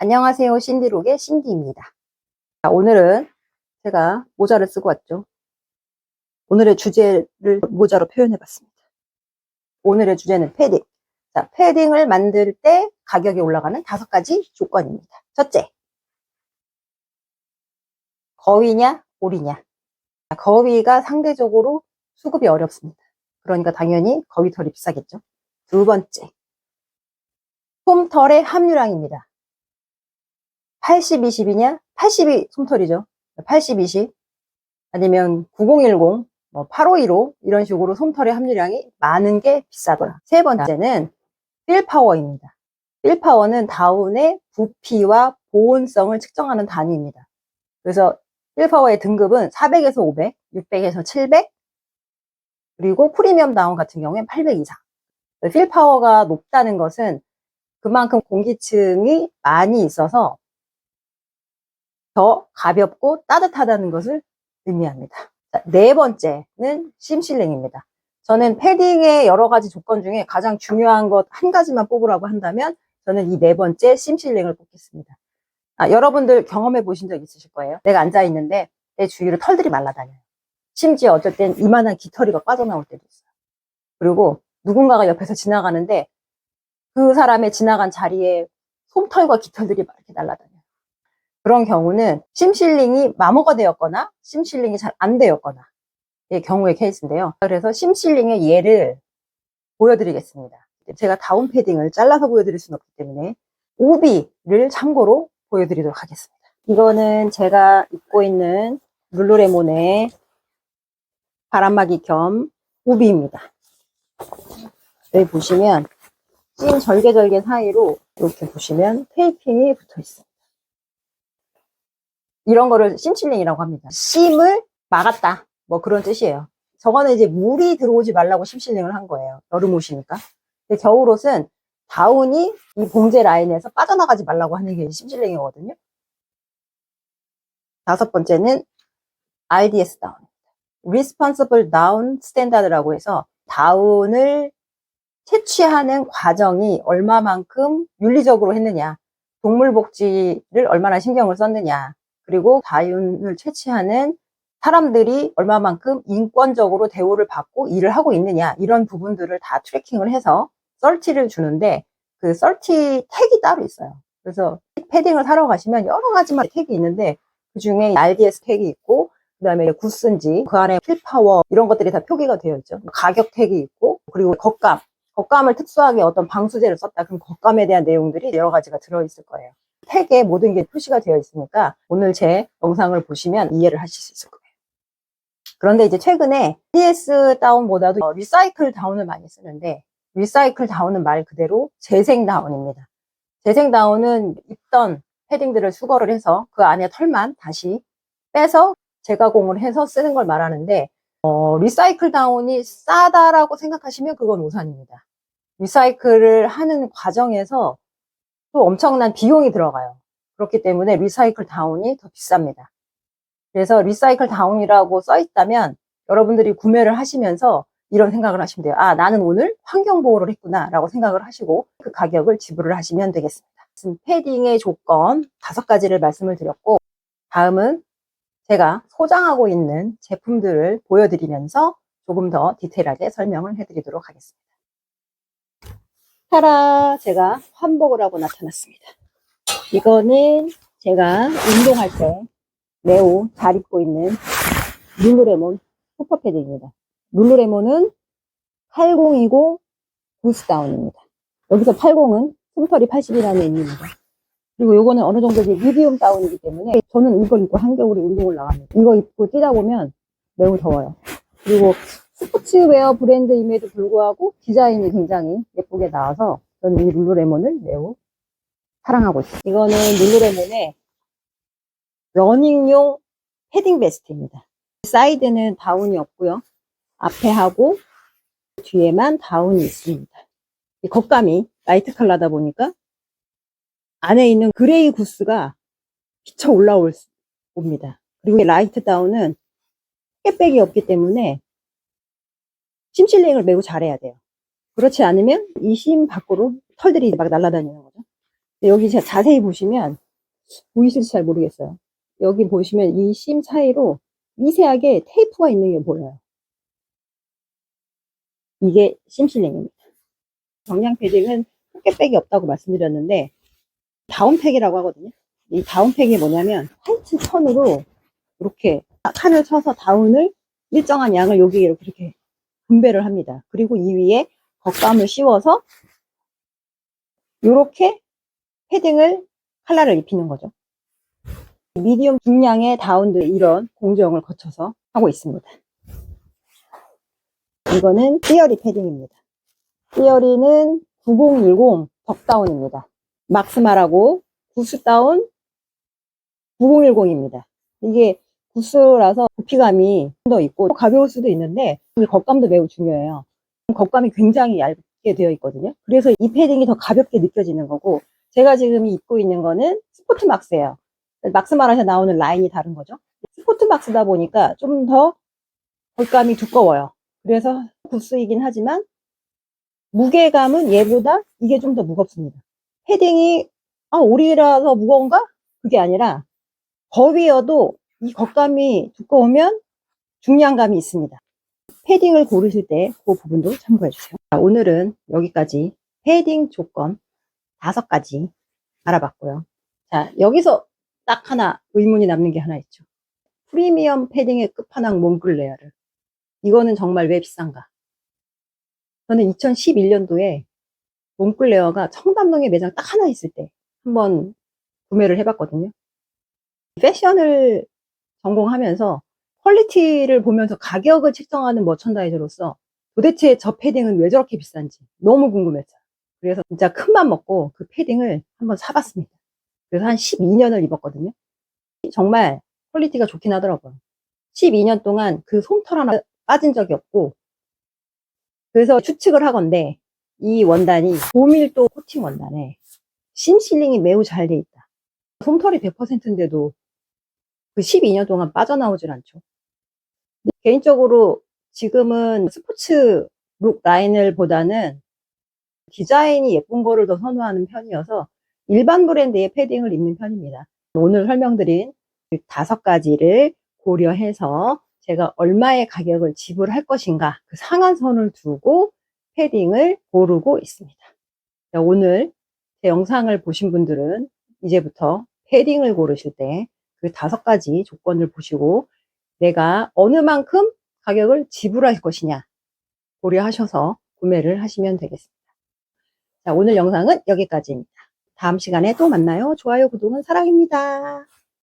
안녕하세요. 신디록의 신디입니다. 자, 오늘은 제가 모자를 쓰고 왔죠. 오늘의 주제를 모자로 표현해 봤습니다. 오늘의 주제는 패딩. 자, 패딩을 만들 때 가격이 올라가는 5가지 조건입니다. 첫째, 거위냐 오리냐. 거위가 상대적으로 수급이 어렵습니다. 그러니까 당연히 거위털이 비싸겠죠. 두 번째, 솜털의 함유량입니다. 80, 20이냐? 80이 솜털이죠. 80, 20 아니면 9010, 8515 이런 식으로 솜털의 함유량이 많은 게 비싸더라. 세 번째는 필파워입니다. 필파워는 다운의 부피와 보온성을 측정하는 단위입니다. 그래서 필파워의 등급은 400에서 500, 600에서 700, 그리고 프리미엄 다운 같은 경우엔 800 이상. 필파워가 높다는 것은 그만큼 공기층이 많이 있어서 더 가볍고 따뜻하다는 것을 의미합니다. 자, 네 번째는 심실링입니다. 저는 패딩의 여러 가지 조건 중에 가장 중요한 것 한 가지만 뽑으라고 한다면 저는 이 네 번째 심실링을 뽑겠습니다. 여러분들 경험해 보신 적 있으실 거예요. 내가 앉아 있는데 내 주위로 털들이 날아다녀요. 심지어 어쩔 땐 이만한 깃털이가 빠져나올 때도 있어요. 그리고 누군가가 옆에서 지나가는데 그 사람의 지나간 자리에 솜털과 깃털들이 막 이렇게 날아다녀요. 그런 경우는 심실링이 마모가 되었거나 심실링이 잘 안 되었거나 의 경우의 케이스인데요. 그래서 심실링의 예를 보여드리겠습니다. 제가 다운 패딩을 잘라서 보여드릴 수는 없기 때문에 우비를 참고로 보여드리도록 하겠습니다. 이거는 제가 입고 있는 룰루레몬의 바람막이 겸 우비입니다. 여기 보시면 찐 절개절개 사이로 이렇게 보시면 테이핑이 붙어 있습니다. 이런 거를 심실링이라고 합니다. 심을 막았다, 뭐 그런 뜻이에요. 저거는 이제 물이 들어오지 말라고 심실링을 한 거예요. 여름 옷이니까. 근데 겨울 옷은 다운이 이 봉제 라인에서 빠져나가지 말라고 하는 게 심실링이거든요. 다섯 번째는 RDS 다운, Responsible Down Standard라고 해서 다운을 채취하는 과정이 얼마만큼 윤리적으로 했느냐, 동물복지를 얼마나 신경을 썼느냐, 그리고 다운을 채취하는 사람들이 얼마만큼 인권적으로 대우를 받고 일을 하고 있느냐, 이런 부분들을 다 트래킹을 해서 썰티를 주는데 그 썰티 택이 따로 있어요. 그래서 패딩을 사러 가시면 여러 가지만 택이 있는데 그 중에 RDS 택이 있고, 그 다음에 구스인지 그 안에 필파워 이런 것들이 다 표기가 되어 있죠. 가격 택이 있고, 그리고 겉감을 특수하게 어떤 방수제를 썼다, 그럼 겉감에 대한 내용들이 여러 가지가 들어있을 거예요. 택에 모든 게 표시가 되어 있으니까 오늘 제 영상을 보시면 이해를 하실 수 있을 거예요. 그런데 이제 최근에 RDS 다운보다도 리사이클 다운을 많이 쓰는데, 리사이클 다운은 말 그대로 재생 다운입니다. 재생 다운은 입던 패딩들을 수거를 해서 그 안에 털만 다시 빼서 재가공을 해서 쓰는 걸 말하는데, 리사이클 다운이 싸다라고 생각하시면 그건 오산입니다. 리사이클을 하는 과정에서 또 엄청난 비용이 들어가요. 그렇기 때문에 리사이클 다운이 더 비쌉니다. 그래서 리사이클 다운이라고 써 있다면 여러분들이 구매를 하시면서 이런 생각을 하시면 돼요. 나는 오늘 환경보호를 했구나 라고 생각을 하시고 그 가격을 지불을 하시면 되겠습니다. 패딩의 조건 5가지를 말씀을 드렸고, 다음은 제가 소장하고 있는 제품들을 보여드리면서 조금 더 디테일하게 설명을 해드리도록 하겠습니다. 타라, 제가 환복을 하고 나타났습니다. 이거는 제가 운동할 때 매우 잘 입고 있는 룰루레몬 슈퍼 패딩입니다. 룰루레몬은 8020 구스다운입니다. 여기서 80은 솜털이 80이라는 의미입니다. 그리고 요거는 어느 정도 미디움 다운이기 때문에 저는 이걸 입고 한겨울에 운동을 나갑니다. 이거 입고 뛰다 보면 매우 더워요. 그리고 스포츠웨어 브랜드임에도 불구하고 디자인이 굉장히 예쁘게 나와서 저는 이 룰루레몬을 매우 사랑하고 있어요. 이거는 룰루레몬의 러닝용 패딩 베스트입니다. 사이드는 다운이 없고요. 앞에 하고 뒤에만 다운이 있습니다. 이 겉감이 라이트 컬러다 보니까 안에 있는 그레이 구스가 비쳐 올라옵니다. 그리고 라이트 다운은 깨백이 없기 때문에 심실링을 매우 잘해야 돼요. 그렇지 않으면 이 심 밖으로 털들이 막 날아다니는 거죠. 여기 제가 자세히 보시면 보이실지 잘 모르겠어요. 여기 보시면 이 심 사이로 미세하게 테이프가 있는 게 보여요. 이게 심실링입니다. 정량 패딩은 포켓백이 없다고 말씀드렸는데 다운팩이라고 하거든요. 이 다운팩이 뭐냐면 화이트 천으로 이렇게 칸을 쳐서 다운을 일정한 양을 여기에 이렇게 분배를 합니다. 그리고 이 위에 겉감을 씌워서 이렇게 패딩을 칼라를 입히는 거죠. 미디엄 중량의 다운들 이런 공정을 거쳐서 하고 있습니다. 이거는 띠어리 패딩입니다. 띠어리는 9010 덕다운입니다. 막스마라고 구스다운 9010입니다. 이게 구스라서 부피감이 더 있고 가벼울 수도 있는데 겉감도 매우 중요해요. 겉감이 굉장히 얇게 되어 있거든요. 그래서 이 패딩이 더 가볍게 느껴지는 거고, 제가 지금 입고 있는 거는 스포트 막스예요. 막스마라에서 나오는 라인이 다른 거죠. 스포트 막스다 보니까 좀 더 겉감이 두꺼워요. 그래서 구스이긴 하지만 무게감은 얘보다 이게 좀 더 무겁습니다. 패딩이 오리라서 무거운가? 그게 아니라 거위여도 이 겉감이 두꺼우면 중량감이 있습니다. 패딩을 고르실 때 그 부분도 참고해 주세요. 오늘은 여기까지 패딩 조건 5가지 알아봤고요. 자, 여기서 딱 하나 의문이 남는 게 하나 있죠. 프리미엄 패딩의 끝판왕 몽클레어를, 이거는 정말 왜 비싼가? 저는 2011년도에 몽클레어가 청담동에 매장 딱 하나 있을 때 한번 구매를 해봤거든요. 패션을 전공하면서 퀄리티를 보면서 가격을 책정하는 머천다이저로서 도대체 저 패딩은 왜 저렇게 비싼지 너무 궁금했어요. 그래서 진짜 큰맘 먹고 그 패딩을 한번 사봤습니다. 그래서 한 12년을 입었거든요. 정말 퀄리티가 좋긴 하더라고요. 12년 동안 그 솜털 하나 빠진 적이 없고, 그래서 추측을 하건대 이 원단이 고밀도 코팅 원단에 심실링이 매우 잘 돼 있다. 솜털이 100%인데도 그 12년 동안 빠져나오질 않죠. 개인적으로 지금은 스포츠 룩 라인을 보다는 디자인이 예쁜 거를 더 선호하는 편이어서 일반 브랜드의 패딩을 입는 편입니다. 오늘 설명드린 5가지를 고려해서 제가 얼마의 가격을 지불할 것인가 그 상한선을 두고 패딩을 고르고 있습니다. 오늘 제 영상을 보신 분들은 이제부터 패딩을 고르실 때 그 5가지 조건을 보시고 내가 어느 만큼 가격을 지불할 것이냐 고려하셔서 구매를 하시면 되겠습니다. 자, 오늘 영상은 여기까지입니다. 다음 시간에 또 만나요. 좋아요, 구독은 사랑입니다.